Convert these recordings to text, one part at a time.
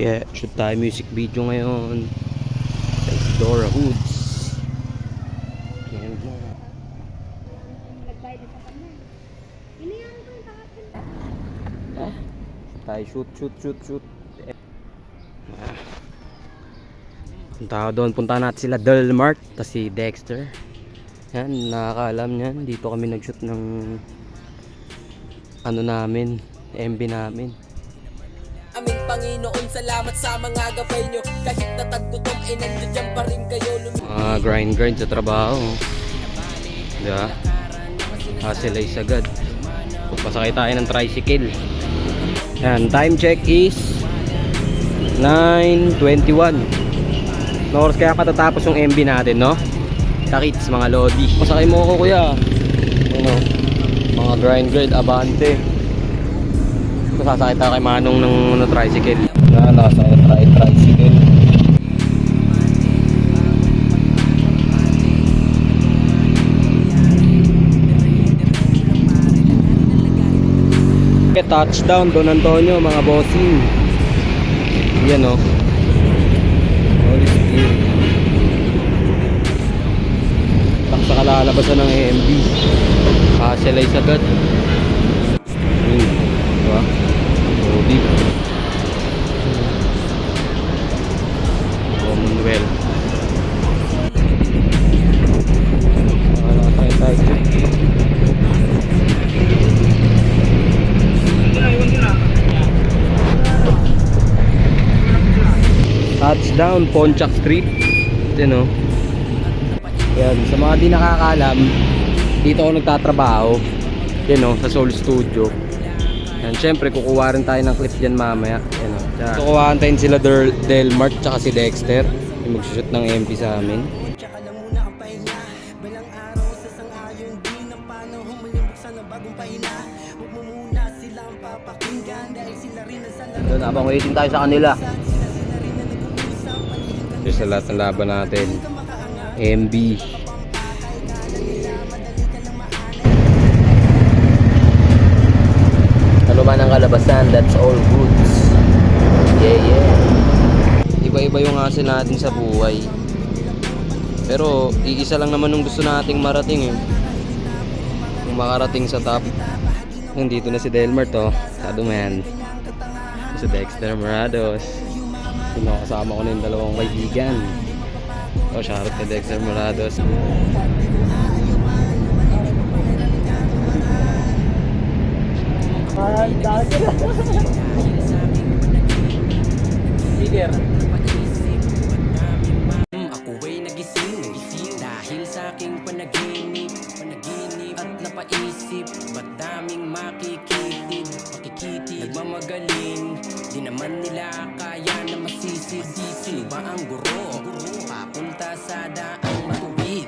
Yeah, shoot tayo music video ngayon. Sa Isidora Hoods. Yan mo. Tayo shoot. Punta ako doon, punta natin sila Del Mart, tas si Dexter. Yan, nakakaalam niyan. Dito kami nag-shoot ng ano namin, MB namin. Aming Panginoon, salamat sa mga gabay nyo. Kahit nataggutom ay nandiyan pa rin kayo. Grind sa trabaho. Diba? Hustle ay sagad. Pasakay tayo ng tricycle. Yan, time check is 9:21. No oras kaya katatapos yung MB natin, no? Takits mga lodi. Pasakay mo ako, kuya. Ano? Mga grind abante. Sasakay tayo kay Manong ng tricycle. Nakasakay tayo tricycle. Okay, touchdown Don Antonio mga bossing. Yan o. Tak sa kalalabasan ng AMB. Haselay sagad. Diba? Deep. Commonwealth. Tayo. Touchdown Pontiac Street. Yan o. Yan, sa mga di nakakalam, dito ako nagtatrabaho. Yan o, sa Soul Studio. Yan, syempre kukuha rin tayo ng clip dyan mamaya. Yan o. Kukuhaan tayo sila Del Mart tsaka si Dexter. Yung magsushoot ng MP sa amin. Doon, abang waiting tayo sa kanila. Ito sa lahat ng laban natin. MB. Ano man ang kalabasan, that's all goods. Yeah. Iba-iba yung hassle natin sa buhay. Pero iisa lang naman yung gusto nating marating eh. Yung makarating sa top. Nandito na si Del Mart oh. Sado man. Si Dexter Morados. Kasama ko na yung dalawang kaibigan. Oh, shoutout kay Dexter Morados. Leader. Ako ay nagising dahil sa aking panaginip at napaisip, ba't daming makikitid, nagmamagaling, di naman nila kaya na masisid. Sino ba ang guro? Papunta sa daang matuwid,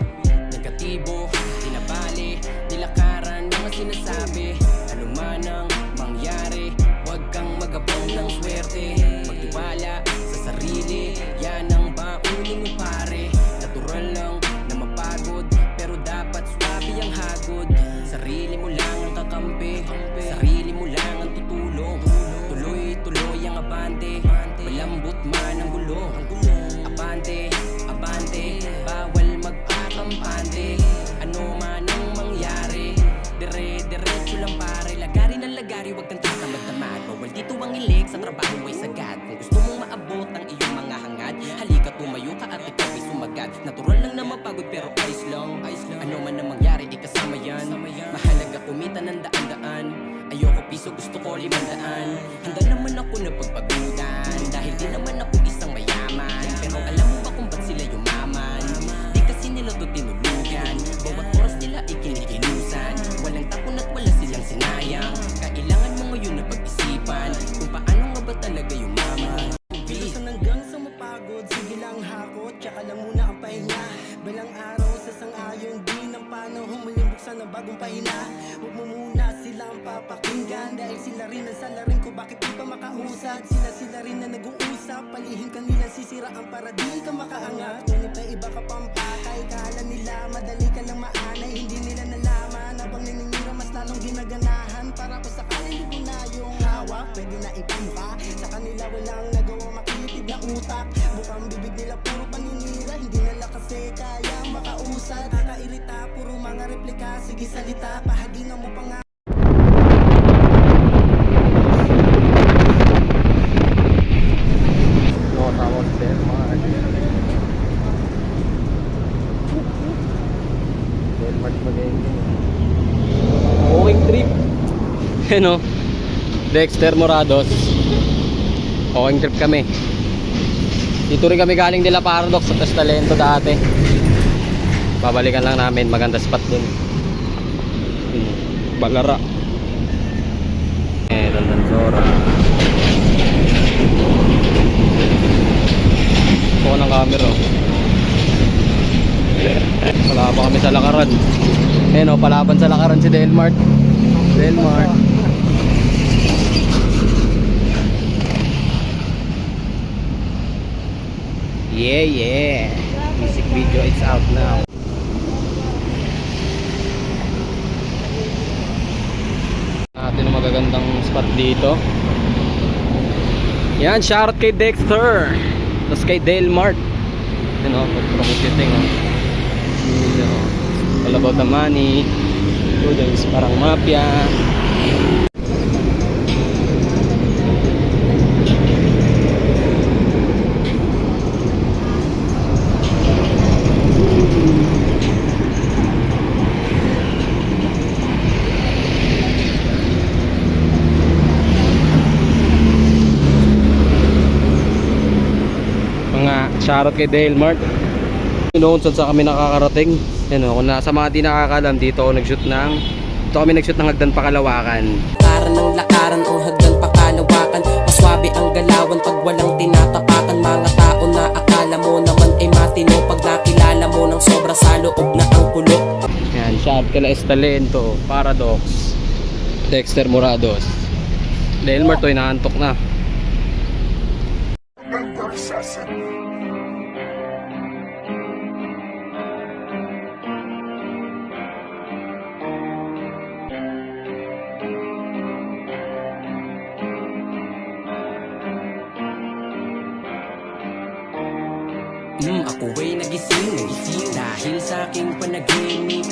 negatibo, tinabali, nilakaran ng sinasabi. Ano man ang mangyari, huwag kang magabang ng swerte. Magtiwala sa sarili, yan ang baunin mo pare. Natural lang na mapagod, pero dapat swabe ang hagod. Sarili mo lang ang kakampi, sarili mo lang ang tutulong. Tuloy-tuloy ang abante, malambot man ang gulong. Abante, bawal magpakampante. Ano man ang mangyari, dire-diretso lang pare. Lagari ng lagari, huwag kang tatamad-tamad. Bawal dito ang ilik, sa trabaho ay sagad. Kung gusto mong maabot ang iyong mga hangad, halika tumayo ka at ikaw ay sumagad. Natural lang na mapagod pero ayos lang. Ano man ang mangyari, ikasama yan. Mahalaga kumita ng daan-daan. Ayoko piso, gusto ko 500. Handa naman ako na pagpagutan, dahil di naman ako isang mayaman. Pero alam mo ba kung ba't sila yumaman? Di kasi nila to tinulugan. Bawat oras nila ikinikilusan. Walang tapon at wala silang sinayang. Kailangan mo ngayon na pag-isipan kung paano nga ba talaga yumaman. Bilusan hanggang sa mapagod, sige lang hakot, tsaka lang muna ang pahinga. Balang araw sa sang-ayon, di ng panahon muling buksan ang bagong pahina. Huwag mo muna silang papakinggan, dahil sila rin ang salarin ko, bakit di pa makausad? Sila rin na nag-uusap, palihim kanila sisiraan para di ka makaangat. Ngunit may iba ka pang pakay, kala nila madali ka lang maanay. Hindi nila nalaman, habang naninira mas lalong ginaganahan. Para ko sakali mo na yung hawak, pwede na ipamuka. Sa kanila walang nagawa utak. Bukang bibig nila puro paninira, hindi nila kasi kaya makausad. Kakairita, puro mga replika, sige salita, pahagingan mo pa nga. No, tawag Delmart. Delmart magiging. Going trip. Ano? Dexter Morados. Going trip kami. Dito rin kami galing nila Paradox sa Talento dati. Babalikan lang namin, maganda spot dun. Balara. Dandansora. Kuha ng camera. Wala pa kami sa lakaran. O, palaban sa lakaran si Delmart. Delmart. Yeah. Music video is out now. Natin ang magagandang spot dito. Yan, shoutout kay Dexter. Tapos kay Delmart. Yun o, promoting o. All about the money. There's parang mafia. Mga shoutout kay Delmart. Noon saan sa kami nakakarating. Kung nasa mga di nakakalam, dito kami nag-shoot ng Hagdan Pakalawakan. Lakaran ng lakaran o hagdan pakalawakan. Maswabe ang galawan pag walang tinatapakan. Mga tao na akala mo naman ay matino, pag nakilala mo ng sobra sa loob na ang kulo. Yan, shout kala Talento, Paradox, Dexter Morados. Delmart to, inaantok na. Ako ay nagising dahil sa aking panaginip.